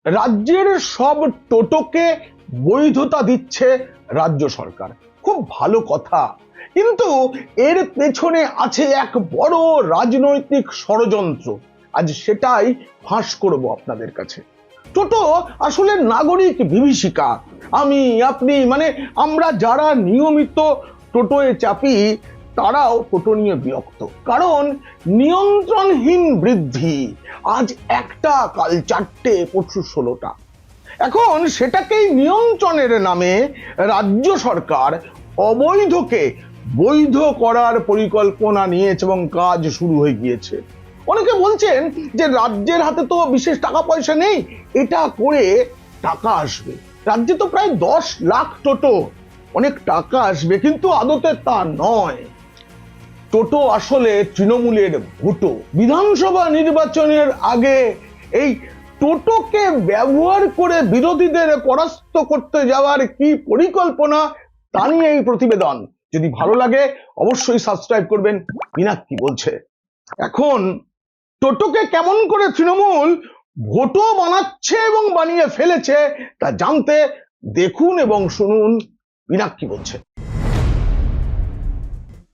রাজ্যের সব টোটোকে বৈধতা দিচ্ছে রাজ্য সরকার, খুব ভালো কথা। কিন্তু এর পেছনে আছে এক বড় রাজনৈতিক ষড়যন্ত্র। আজ সেটাই ফাঁস করব আপনাদের কাছে। টোটো আসলে নাগরিক বিভীষিকা। আমি, আপনি, মানে আমরা যারা নিয়মিত টোটোয় চাপি তারাও টোটো নিয়ে বিরক্ত, কারণ নিয়ন্ত্রণহীন বৃদ্ধি। আজ একটা, কাল চারটে, পরশু 16টা। এখন সেটাকেই নিয়ন্ত্রণের নামে রাজ্য সরকার অবৈধকে বৈধ করার পরিকল্পনা নিয়েছে এবং কাজ শুরু হয়ে গিয়েছে। অনেকে বলছেন যে রাজ্যের হাতে তো বিশেষ টাকা পয়সা নেই, এটা করে টাকা আসবে। রাজ্যে তো প্রায় 10 লাখ টোটো, অনেক টাকা আসবে, কিন্তু আদতে তা নয়। টোটো আসলে তৃণমূলের ভোটো। বিধানসভা নির্বাচনের আগে এই টোটোকে ব্যবহার করে বিরোধীদের পরাস্ত করতে যাওয়ার কি পরিকল্পনা, তা নিয়ে এই প্রতিবেদন। যদি ভালো লাগে অবশ্যই সাবস্ক্রাইব করবেন। মীনাক্ষী বলছে, এখন টোটোকে কেমন করে তৃণমূল ভোটও বানাচ্ছে এবং বানিয়ে ফেলেছে তা জানতে দেখুন এবং শুনুন। মীনাক্ষী বলছে,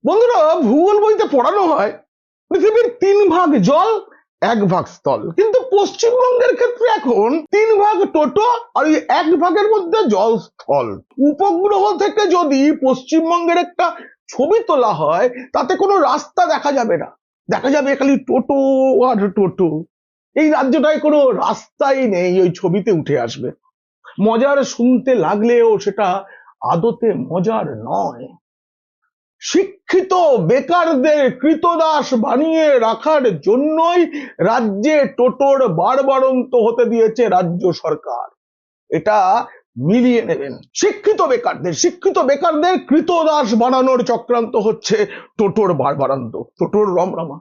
বন্ধুরা, ভূগোল বইতে পড়ানো হয় পৃথিবীর 3 ভাগ জল, 1 ভাগ স্থল, কিন্তু পশ্চিমবঙ্গের ক্ষেত্রে এখন 3 ভাগ টোটো আর ওই 1 ভাগের মধ্যে জল স্থল। উপগ্রহ থেকে যদি পশ্চিমবঙ্গের একটা ছবি তোলা হয় তাতে কোনো রাস্তা দেখা যাবে না, দেখা যাবে খালি টোটো আর টোটো। এই রাজ্যটায় কোনো রাস্তাই নেই, ওই ছবিতে উঠে আসবে। মজার শুনতে লাগলেও সেটা আদতে মজার নয়। শিক্ষিত বেকারদের কৃতদাস বানিয়ে রাখার জন্যই রাজ্যে টোটোর বাড়বাড়ন্ত হতে দিয়েছে রাজ্য সরকার। এটা মিলিয়ে নেবেন। শিক্ষিত বেকারদের কৃতদাস বানানোর চক্রান্ত হচ্ছে টোটোর বাড়বাড়ন্ত, টোটোর রমরমা।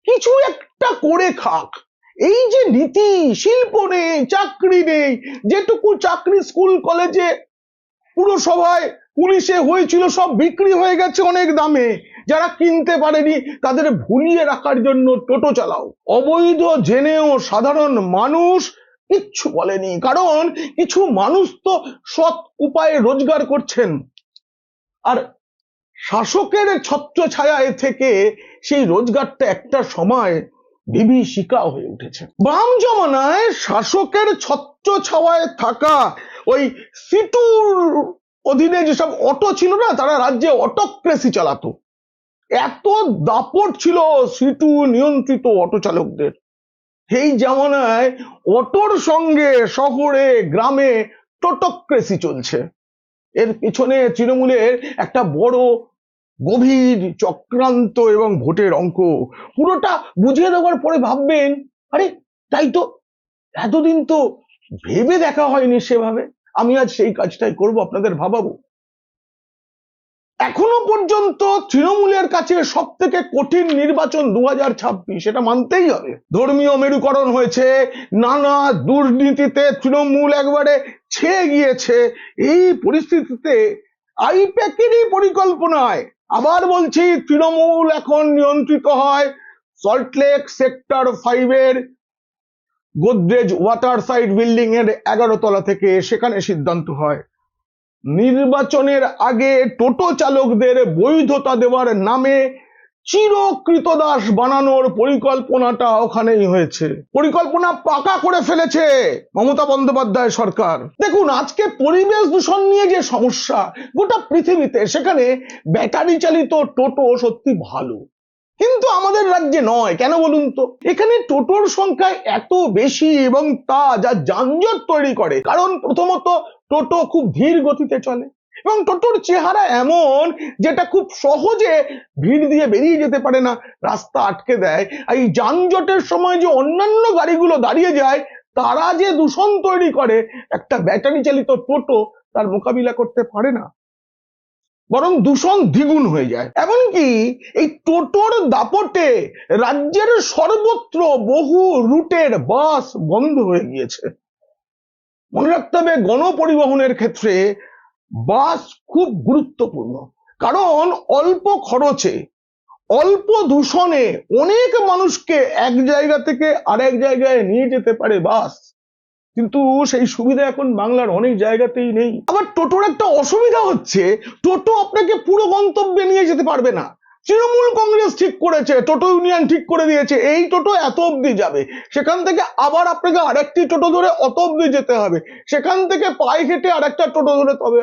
কিছু একটা করে খাক। এই যে নীতি, শিল্প নেই, চাকরি নেই, যেটুকু চাকরি স্কুল কলেজে পুরসভায় পুলিশে হয়েছিল সব বিক্রি হয়ে গেছে অনেক দামে। যারা কিনতে পারেনি তাদের ভুলিয়ে রাখার জন্য টোটো চালাও। অবৈধ জেনেও সাধারণ মানুষ কিচ্ছু বলেনি, কারণ কিছু মানুষ তো সৎ উপায়ে রোজগার করছেন। আর শাসকের ছত্রছায়ায় থেকে সেই রোজগারটা একটা সময় বিভীষিকা হয়ে উঠেছে। বাম জমানায় শাসকের ছত্রছায়ায় থাকা ওই সিটুর অধীনে যেসব অটো ছিল না, তারা রাজ্যে অটোক্রেসি চালাতো। এত দাপট ছিল সিটু নিয়ন্ত্রিত অটো চালকদের। এই জামানায় অটোর সঙ্গে শহরে গ্রামে টোটোক্রেসি চলছে। এর পিছনে তৃণমূলের একটা বড় গভীর চক্রান্ত এবং ভোটের অঙ্ক। পুরোটা বুঝিয়ে দেওয়ার পরে ভাববেন, আরে তাই তো, এতদিন তো ভেবে দেখা হয়নি সেভাবে। আমি আজ সেই কাজটাই করব, আপনাদের ভাবাবো। এখনো পর্যন্ত তৃণমূলের কাছে সব থেকে কঠিন নির্বাচন 2026, এটা মানতেই হবে। ধর্মীয় মেরুকরণ হয়েছে, নানা দুর্নীতিতে তৃণমূল একবারে ছেয়ে গিয়েছে। এই পরিস্থিতিতে আইপ্যাকেরই পরিকল্পনায়, আবার বলছি, তৃণমূল এখন নিয়ন্ত্রিত হয় সল্টলেক সেক্টর 5-এর গোদরেজ ওয়াটার সাইড বিল্ডিং এর 11 তলা থেকে। সেখানে সিদ্ধান্ত হয় নির্বাচনের আগে টোটো চালকদের বৈধতা দেওয়ার নামে চিরকৃতদাস বানানোর পরিকল্পনাটা ওখানেই হয়েছে। পরিকল্পনা পাকা করে ফেলেছে মমতা বন্দ্যোপাধ্যায় সরকার। দেখুন, আজকে পরিবেশ দূষণ নিয়ে যে সমস্যা গোটা পৃথিবীতে, সেখানে ব্যাটারি চালিত টোটো সত্যি ভালো, কিন্তু আমাদের রাজ্যে নয়। কেন বলুন তো? এখানে টোটোর সংখ্যা এত বেশি এবং তা যা যানজট তৈরি করে। কারণ প্রথমত টোটো খুব ধীর গতিতে চলে এবং টোটোর চেহারা এমন যেটা খুব সহজে ভিড় দিয়ে বেরিয়ে যেতে পারে না, রাস্তা আটকে দেয়। এই যানজটের সময় যে অন্যান্য গাড়িগুলো দাঁড়িয়ে যায়, তারা যে দূষণ তৈরি করে, একটা ব্যাটারি চালিত টোটো তার মোকাবিলা করতে পারে না, বরং দূষণ দ্বিগুণ হয়ে যায়। এমনকি এই টোটোর দাপটে রাজ্যের সর্বত্র বহু রুটের বাস বন্ধ হয়ে গিয়েছে। মনে রাখতে হবে, গণপরিবহনের ক্ষেত্রে বাস খুব গুরুত্বপূর্ণ, কারণ অল্প খরচে, অল্প দূষণে অনেক মানুষকে এক জায়গা থেকে আরেক জায়গায় নিয়ে যেতে পারে বাস। কিন্তু সেই সুবিধা এখন বাংলার অনেক জায়গাতেই নেই। আবার টোটোর একটা অসুবিধা হচ্ছে, টোটো আপনাকে পুরো গন্তব্যে নিয়ে যেতে পারবে না। তৃণমূল কংগ্রেস ঠিক করেছে, টোটো ইউনিয়ন ঠিক করে দিয়েছে এই টোটো এত অব্দি যাবে, সেখান থেকে আবার আপনাকে আরেকটি টোটো ধরে অত অব্দি যেতে হবে, সেখান থেকে পায়ে হেঁটে আরেকটা টোটো ধরে, তবে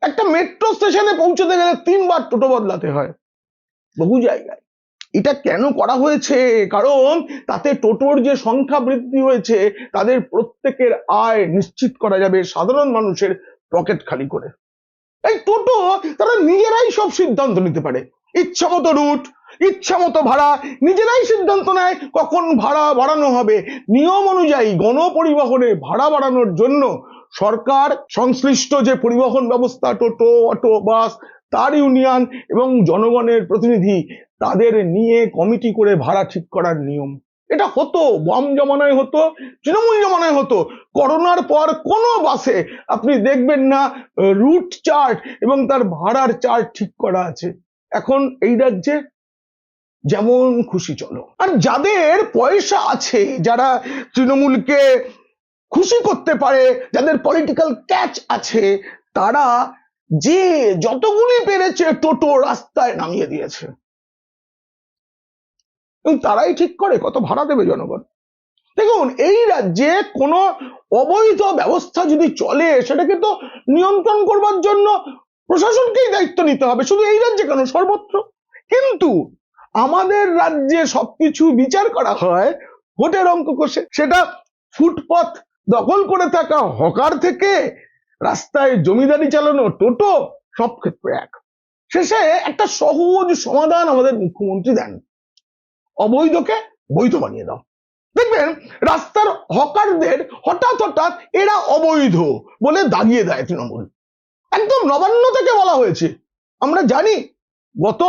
একটা মেট্রো স্টেশনে পৌঁছতে গেলে 3 বার টোটো বদলাতে হয় বহু জায়গায়। এটা কেন করা হয়েছে? কারণ তাতে টোটোর যে সংখ্যা বৃদ্ধি হয়েছে, তাদের প্রত্যেকের আয় নিশ্চিত করা যাবে সাধারণ মানুষের পকেট খালি করে। এই টোটো তারা নিজেরাই সব সিদ্ধান্ত নিতে পারে, ইচ্ছা মতো রুট, ইচ্ছা মতো ভাড়া, নিজেরাই সিদ্ধান্ত নেয় কখন ভাড়া বাড়ানো হবে। নিয়ম অনুযায়ী গণপরিবহনে ভাড়া বাড়ানোর জন্য সরকার সংশ্লিষ্ট যে পরিবহন ব্যবস্থা, টোটো, অটো, বাস, তার ইউনিয়ন এবং জনগণের প্রতিনিধি, তাদের নিয়ে কমিটি করে ভাড়া ঠিক করার নিয়ম। এটা হতো বাম জমানায়, হতো তৃণমূল জমানায়, হতো। করোনার পর কোনো বাসে আপনি দেখবেন না রুট চার্ট এবং তার ভাড়ার চার্ট ঠিক করা আছে। এখন এই রাজ্যে যেমন খুশি চলো। আর যাদের পয়সা আছে, যারা তৃণমূলকে খুশি করতে পারে, যাদের পলিটিক্যাল ক্যাচ আছে, তারা যে যতগুলি পেরেছে টোটো রাস্তায় নামিয়ে দিয়েছে, এবং তারাই ঠিক করে কত ভাড়া দেবে জনগণ। দেখুন, এই রাজ্যে কোনো অবৈধ ব্যবস্থা যদি চলে, সেটাকে তো নিয়ন্ত্রণ করবার জন্য প্রশাসনকেই দায়িত্ব নিতে হবে, শুধু এই রাজ্যে কেন, সর্বত্র। কিন্তু আমাদের রাজ্যে সবকিছু বিচার করা হয় ভোটের অঙ্ক কষে। সেটা ফুটপাত দখল করে থাকা হকার থেকে রাস্তায় জমিদারি চালানো টোটো, সব ক্ষেত্রে এক। শেষে একটা সহজ সমাধান আমাদের মুখ্যমন্ত্রী দেন, অবৈধকে বৈধ বানিয়ে দাও। দেখবেন রাস্তার হকারদের হঠাৎ হঠাৎ এরা অবৈধ বলে দাগিয়ে দেয় তৃণমূল। একদম নবান্ন থেকে বলা হয়েছে, আমরা জানি গত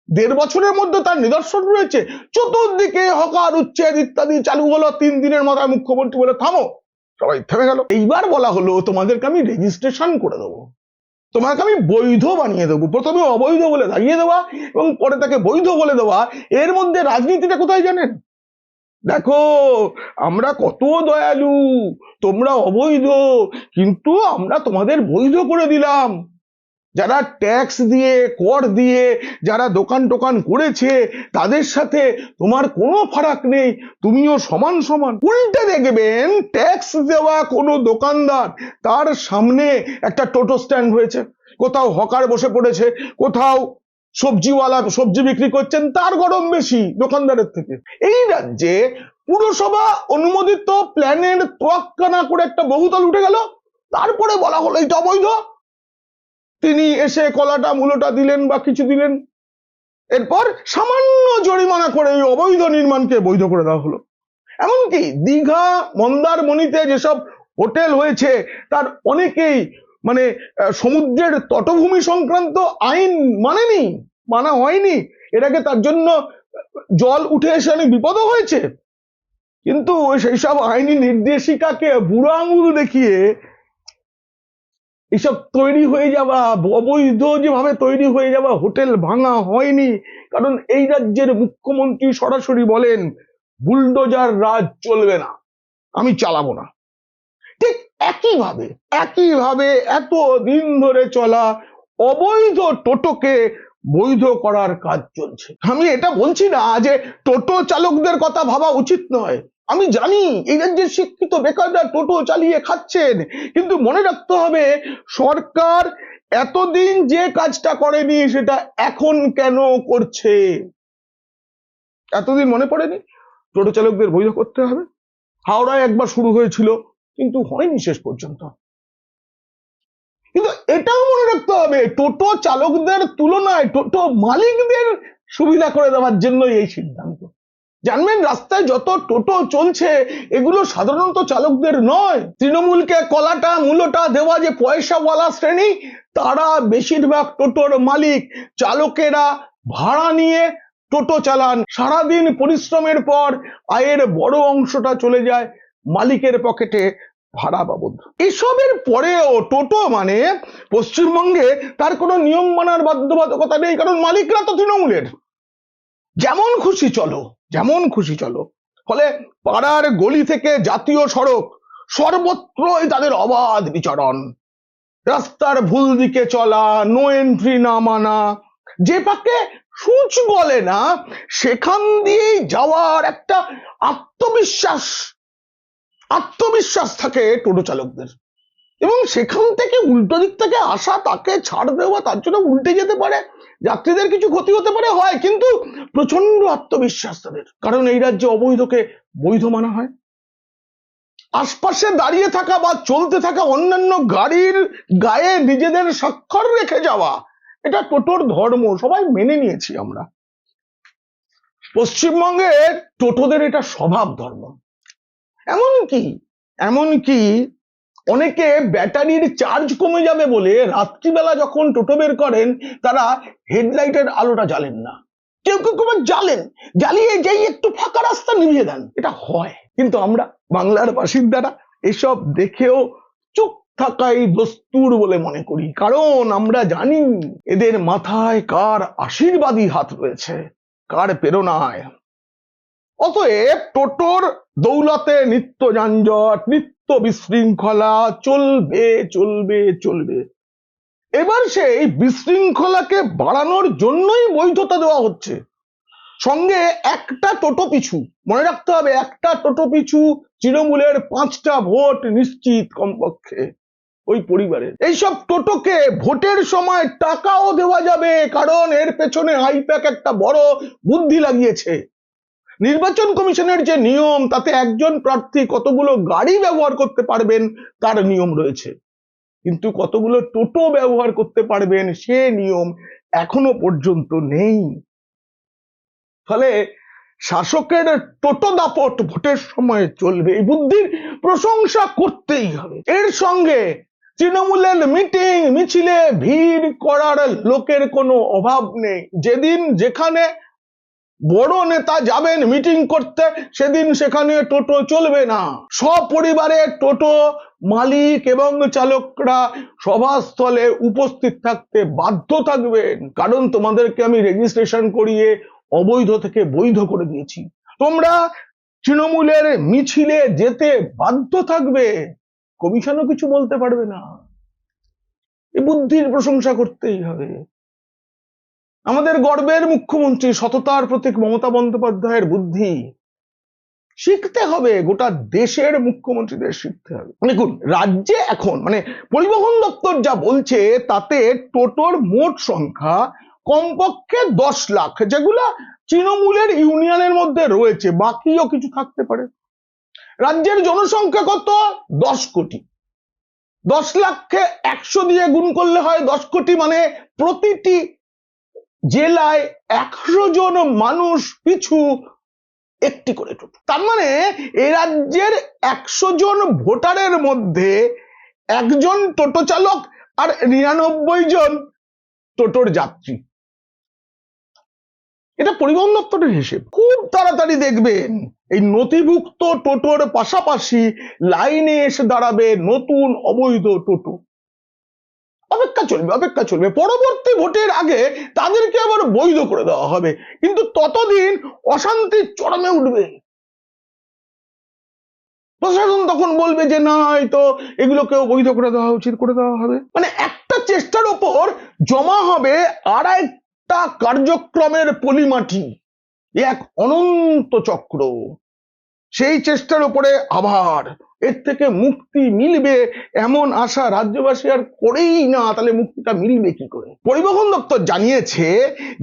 1.5 বছরের মধ্যে তার নিদর্শন রয়েছে। চতুর্দিকে হকার উচ্ছেদ ইত্যাদি চালু হলো, 3 দিনের মাথায় মুখ্যমন্ত্রী বলে থামো, সবাই থেমে গেল। এইবার বলা হলো তোমাদেরকে আমি রেজিস্ট্রেশন করে দেবো, তোমাকে আমি বৈধ বানিয়ে দেবো। প্রথমে অবৈধ বলে দাঁড়িয়ে দেওয়া এবং পরে তাকে বৈধ বলে দেওয়া, এর মধ্যে রাজনীতিটা কোথায় জানেন? দেখো আমরা কত দয়ালু, তোমরা অবৈধ, কিন্তু আমরা তোমাদের বৈধ করে দিলাম। যারা ট্যাক্স দিয়ে, কর দিয়ে, যারা দোকান টোকান করেছে, তাদের সাথে তোমার কোনো ফারাক নেই, তুমিও সমান সমান। উল্টে দেখবেন ট্যাক্স দেওয়া কোনো দোকানদার, তার সামনে একটা টোটো স্ট্যান্ড হয়েছে, কোথাও হকার বসে পড়েছে, কোথাও সবজিওয়ালা সবজি বিক্রি করছেন, তার গরম বেশি দোকানদারের থেকে। এই রাজ্যে পুরসভা অনুমোদিত প্ল্যানের তোয়াক্কা না করে একটা বহুতল উঠে গেল, তারপরে বলা হলো এটা অবৈধ। তিনি এসে কলাটা মূলটা দিলেন বা কিছু দিলেন, এরপর সামান্য জরিমানা করে ওই অবৈধ নির্মাণকে বৈধ করে দেওয়া হলো। এমনকি দীঘা, মন্দারমণিতে যেসব হোটেল হয়েছে, তার অনেকেই মানে সমুদ্রের তটভূমি সংক্রান্ত আইন মানা হয়নি। এর আগে তার জন্য জল উঠে এসে অনেক বিপদও হয়েছে, কিন্তু সেই সব আইনি নির্দেশিকাকে বুড়ো আঙুল দেখিয়ে এইসব তৈরি হয়ে যাওয়া, অবৈধ যেভাবে তৈরি হয়ে যাওয়া হোটেল ভাঙা হয়নি। কারণ এই রাজ্যের মুখ্যমন্ত্রী সরাসরি বলেন বুলডোজার রাজ চলবে না, আমি চালাবো না। ঠিক একইভাবে এত দিন ধরে চলা অবৈধ টোটোকে বৈধ করার কাজ চলছে। আমি এটা বলছি না যে টোটো চালকদের কথা ভাবা উচিত নয়, আমি জানি এই রাজ্যের শিক্ষিত বেকাররা টোটো চালিয়ে খাচ্ছেন, কিন্তু মনে রাখতে হবে সরকার এতদিন যে কাজটা করেনি সেটা এখন কেন করছে। এতদিন মনে পড়েনি টোটো চালকদের বৈধ করতে হবে? হাওড়ায় একবার শুরু হয়েছিল, কিন্তু হয়নি শেষ পর্যন্ত। কিন্তু এটাও মনে রাখতে হবে টোটো চালকদের তুলনায় টোটো মালিকদের সুবিধা করে দেওয়ার জন্য এই সিদ্ধান্ত। জানবেন রাস্তায় যত টোটো চলছে এগুলো সাধারণত চালকদের নয়, তৃণমূলকে কলাটা মূলটা দেওয়া যে পয়সাওয়ালা শ্রেণী, তারা বেশিরভাগ টোটোর মালিক। চালকেরা ভাড়া নিয়ে টোটো চালান, সারাদিন পরিশ্রমের পর আয়ের বড় অংশটা চলে যায় মালিকের পকেটে ভাড়া বাবদ। এসবের পরেও টোটো মানে পশ্চিমবঙ্গে তার কোনো নিয়ম মানার বাধ্যবাধকতা নেই, কারণ মালিকরা তো তৃণমূলের। যেমন খুশি চলো, ফলে পাড়ার গলি থেকে জাতীয় সড়ক সর্বত্রই তাদের অবাধ বিচরণ, রাস্তার ভুল দিকে চলা, নো এন্ট্রি না মানা, যে পাকে সূচ বলে না সেখান দিয়েই যাওয়ার একটা আত্মবিশ্বাস থাকে টোটো চালকদের, এবং সেখান থেকে উল্টো দিক থেকে আসা তাকে ছাড় দেওয়া, তার জন্য উল্টে যেতে পারে, যাত্রীদের কিছু ক্ষতি হতে পারে, হয়, কিন্তু প্রচন্ড আত্মবিশ্বাস তাদের, কারণ এই রাজ্যে অবৈধকে বৈধ মানা হয়। আশপাশে দাঁড়িয়ে থাকা বা চলতে থাকা অন্যান্য গাড়ির গায়ে নিজেদের স্বাক্ষর রেখে যাওয়া, এটা টোটোর ধর্ম, সবাই মেনে নিয়েছি আমরা। পশ্চিমবঙ্গে টোটোদের এটা স্বভাব ধর্ম। এমনকি অনেকে ব্যাটারির চার্জ কমে যাবে বলে রাত্রিবেলা যখন টোটো বের করেন তারা হেডলাইটের আলোটা জ্বালেন না, কেউ কেউ জ্বালিয়ে যেই একটু ফাঁকা রাস্তা নিভিয়ে দেন, এটা হয়। কিন্তু আমরা বাংলার বাসিন্দারা এসব দেখেও চুপ থাকাই দস্তুর বলে মনে করি, কারণ আমরা জানি এদের মাথায় কার আশীর্বাদী হাত রয়েছে, কার প্রেরণায়। অতএব টোটোর দৌলতে নিত্য যানজট, নিত্য বিশৃঙ্খলা চলবে। এবার সেই বিশৃঙ্খলাকে বাড়ানোর জন্যই বৈধতা দেওয়া হচ্ছে। সঙ্গে একটা টোটো পিছু, মনে রাখতে হবে, একটা টোটো পিছু তৃণমূলের 5টা ভোট নিশ্চিত কমপক্ষে ওই পরিবারের। এইসব টোটোকে ভোটের সময় টাকাও দেওয়া যাবে, কারণ এর পেছনে আইপ্যাক একটা বড় বুদ্ধি লাগিয়েছে। নির্বাচন কমিশনের যে নিয়ম, তাতে একজন প্রার্থী কতগুলো গাড়ি ব্যবহার করতে পারবেন তার নিয়ম রয়েছে, কিন্তু কতগুলো টোটো ব্যবহার করতে পারবেন সে নিয়ম এখনো পর্যন্ত নেই। ফলে শাসকের টোটো দাপট ভোটের সময় চলবে, এই বুদ্ধির প্রশংসা করতেই হবে। এর সঙ্গে তৃণমূলের মিটিং মিছিলে ভিড় করার লোকের কোনো অভাব নেই। যেদিন যেখানে বড় নেতা যাবেন মিটিং করতে, সেদিন সেখানে টোটো চলবে না। সপরিবারে টোটো মালিক এবং চালকরা সভাস্থলে উপস্থিত থাকতে বাধ্য থাকবেন, কারণ তোমাদেরকে আমি রেজিস্ট্রেশন করিয়ে অবৈধ থেকে বৈধ করে দিয়েছি। তোমরা তৃণমূলের মিছিলে যেতে বাধ্য থাকবে, কমিশনও কিছু বলতে পারবে না। এই বুদ্ধির প্রশংসা করতেই হবে। আমাদের গর্বের মুখ্যমন্ত্রী, সততার প্রতীক মমতা বন্দ্যোপাধ্যায়ের বুদ্ধি শিখতে হবে, গোটা দেশের মুখ্যমন্ত্রীদের শিখতে হবে। দেখুন, রাজ্যে এখন পরিবহন দপ্তর যা বলছে তাতে টোটোর মোট সংখ্যা কমপক্ষে 10 লাখ, যেগুলা তৃণমূলের ইউনিয়নের মধ্যে রয়েছে, বাকিও কিছু থাকতে পারে। রাজ্যের জনসংখ্যা কত? 10 কোটি। 10 লাখকে 100 দিয়ে গুণ করলে হয় 10 কোটি, মানে প্রতিটি জেলায় 100 জন মানুষ পিছু একটি করে টোটো। তার মানে এই রাজ্যের 100 জন ভোটারের মধ্যে একজন টোটো চালক আর 99 জন টোটোর যাত্রী। এটা পরিবহন দপ্তরের হিসেব। খুব তাড়াতাড়ি দেখবেন এই নথিভুক্ত টোটোর পাশাপাশি লাইনে এসে দাঁড়াবে নতুন অবৈধ টোটো। অপেক্ষা চলবে, পরবর্তী ভোটের আগে তাদেরকে আবার বৈধ করে দেওয়া হবে, কিন্তু ততদিন অশান্তি চরমে উঠবে। প্রশাসন তখন বলবে যে না, হয়তো এগুলোকেও বৈধ করে দেওয়া উচিত, করে দেওয়া হবে। একটা চেষ্টার ওপর জমা হবে আরেকটা কার্যক্রমের পলিমাটি, এক অনন্ত চক্র। সেই চেষ্টার উপরে আবার এর থেকে মুক্তি মিলবে এমন আশা রাজ্যবাসী আর করেই না, তাহলে মুক্তিটা মিলবে কি করে? পরিবহন দপ্তর জানিয়েছে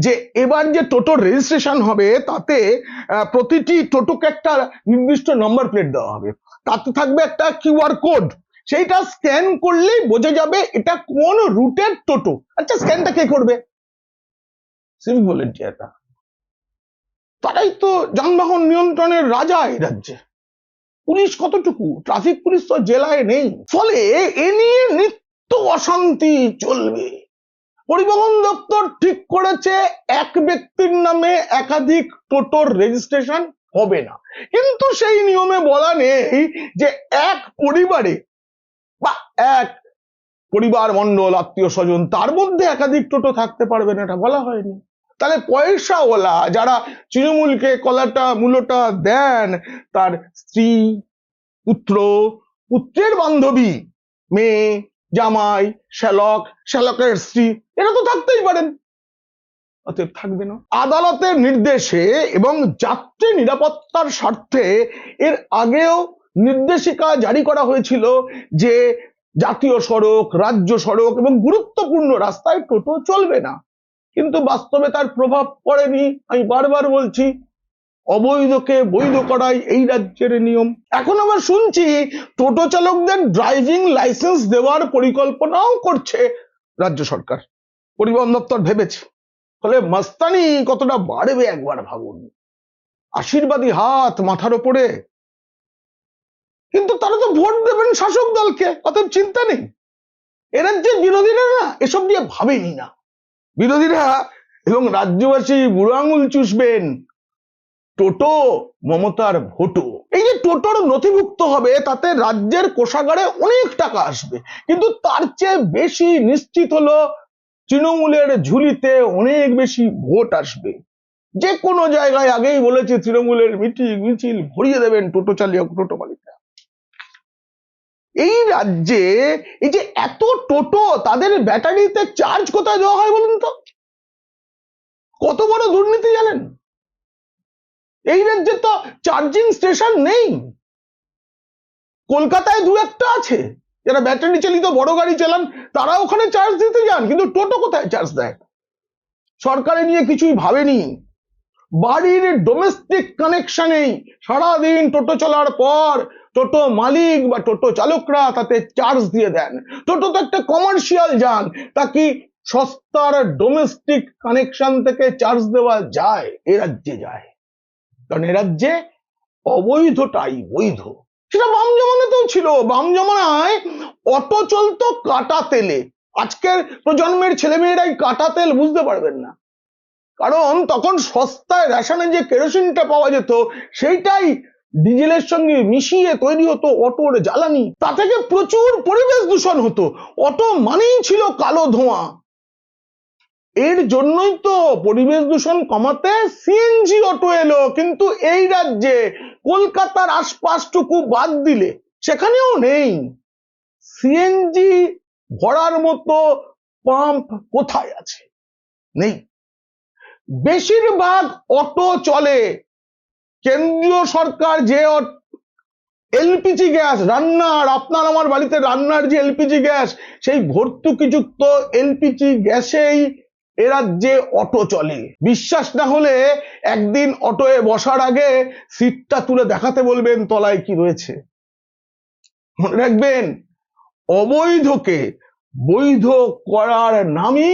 যে এবার যে টোটোর রেজিস্ট্রেশন হবে তাতে প্রতিটি টোটোকে একটা নির্দিষ্ট নাম্বার প্লেট দেওয়া হবে, তাতে থাকবে একটা কিউআর কোড, সেইটা স্ক্যান করলেই বোঝা যাবে এটা কোন রুটের টোটো। আচ্ছা, স্ক্যানটা কে করবে? সিভিক ভলেন্টিয়াররা। তারাই তো যানবাহন নিয়ন্ত্রণের রাজা এই রাজ্যে। পুলিশ কতটুকু? ট্রাফিক পুলিশ তো জেলায় নেই। ফলে এ নিয়ে নিত্য অশান্তি চলবে। পরিবহন দপ্তর ঠিক করেছে এক ব্যক্তির নামে একাধিক টোটোর রেজিস্ট্রেশন হবে না, কিন্তু সেই নিয়মে বলা নেই যে এক পরিবারে বা এক পরিবার মণ্ডল, আত্মীয় স্বজন, তার মধ্যে একাধিক টোটো থাকতে পারবে না, এটা বলা হয়নি। তাহলে পয়সাওয়ালা যারা তৃণমূলকে কলাটা মূলটা দেন, তার স্ত্রী, পুত্র, পুত্রের বান্ধবী, মেয়ে, জামাই, শ্যালক, শ্যালকের স্ত্রী, এরা তো থাকতেই পারেন, অতএব থাকবে না। আদালতের নির্দেশে এবং যাত্রী নিরাপত্তার স্বার্থে এর আগেও নির্দেশিকা জারি করা হয়েছিল যে জাতীয় সড়ক, রাজ্য সড়ক এবং গুরুত্বপূর্ণ রাস্তায় টোটো চলবে না, কিন্তু বাস্তবে তার প্রভাব পড়েনি। আমি বারবার বলছি, অবৈধকে বৈধ করাই এই রাজ্যের নিয়ম। এখন আবার শুনছি টোটো চালকদের ড্রাইভিং লাইসেন্স দেওয়ার পরিকল্পনাও করছে রাজ্য সরকার, পরিবহন দপ্তর ভেবেছে। ফলে মাস্তানি কতটা বাড়বে একবার ভাবুন, আশীর্বাদী হাত মাথার উপরে। কিন্তু তারা তো ভোট দেবেন শাসক দলকে, অতএব চিন্তা নেই। এরা যে বিরোধীরা না এসব নিয়ে ভাবেনি না, বিরোধীরা এবং রাজ্যবাসী বুড়ো আঙুল চুষবেন টোটো মমতার ভোটো। এই যে টোটোর নথিভুক্ত হবে তাতে রাজ্যের কোষাগারে অনেক টাকা আসবে, কিন্তু তার চেয়ে বেশি নিশ্চিত হলো তৃণমূলের ঝুলিতে অনেক বেশি ভোট আসবে। যে কোনো জায়গায়, আগেই বলেছে, তৃণমূলের মিটিং মিছিল ভরিয়ে দেবেন টোটো চালিয়ে, টোটো মালিকরা। এই রাজ্যে এই যে এত টোটো, তাদের ব্যাটারিতে চার্জ কোথায় দেওয়া হয় বলুন তো? কত বড় দুর্নীতি জানেন? এই রাজ্যে তো চার্জিং স্টেশন নেই। কলকাতায় দু একটা আছে, যারা ব্যাটারি চালিত বড় গাড়ি চালান তারা ওখানে চার্জ দিতে যান, কিন্তু টোটো কোথায় চার্জ দেয়? সরকারে নিয়ে কিছুই ভাবেনি। বাড়ির ডোমেস্টিক কানেকশনেই সারাদিন টোটো চলার পর টোটো মালিক বা টোটো চালকরা তাতে চার্জ দিয়ে দেন। টোটো তো একটা কমার্শিয়াল যান, তা কি সস্তার ডোমেস্টিক কানেকশন থেকে চার্জ দেওয়া যায়? এ রাজ্যে যায়, কারণ এ রাজ্যে অবৈধটাই বৈধ। সেটা বাম জমানাতেও ছিল। বাম জমানায় অটো চলতো কাটা তেলে। আজকের প্রজন্মের ছেলেমেয়েরাই কাটা তেল বুঝতে পারবেন না, কারণ তখন সস্তায় রেশনে যে কেরোসিনটা পাওয়া যেত সেইটাই ডিজেলের সঙ্গে মিশিয়ে তৈরি হতো অটোর জ্বালানি। তা থেকে প্রচুর পরিবেশ দূষণ হতো। অটো মানেই ছিল কালো ধোঁয়া। এর জন্যই তো পরিবেশ দূষণ কমাতে সিএনজি অটো এলো। কিন্তু এই রাজ্যে কলকাতার আশপাশটুকু বাদ দিলে সেখানেও নেই। সিএনজি ভরার মতো পাম্প কোথায় আছে? নেই। বেশিরভাগ অটো চলে কেন্দ্রীয় সরকার যে এলপিজি গ্যাস রান্নার, আপনার আমার বাড়িতে রান্নার যে এলপিজি গ্যাস, সেই ভর্তুকিযুক্ত এলপিজি গ্যাসেই এ রাজ্যে অটো চলে। বিশ্বাস না হলে একদিন অটোয় বসার আগে সিটটা তুলে দেখাতে বলবেন তলায় কি রয়েছে। মনে রাখবেন, অবৈধকে বৈধ করার নামই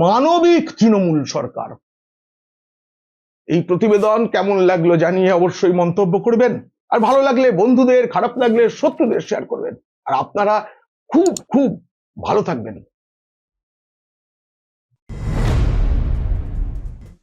মানবিক তৃণমূল সরকার। এই প্রতিবেদন কেমন লাগলো জানিয়ে অবশ্যই মন্তব্য করবেন, আর ভালো লাগলে বন্ধুদের, খারাপ লাগলে শত্রুদের শেয়ার করবেন। আর আপনারা খুব খুব ভালো থাকবেন।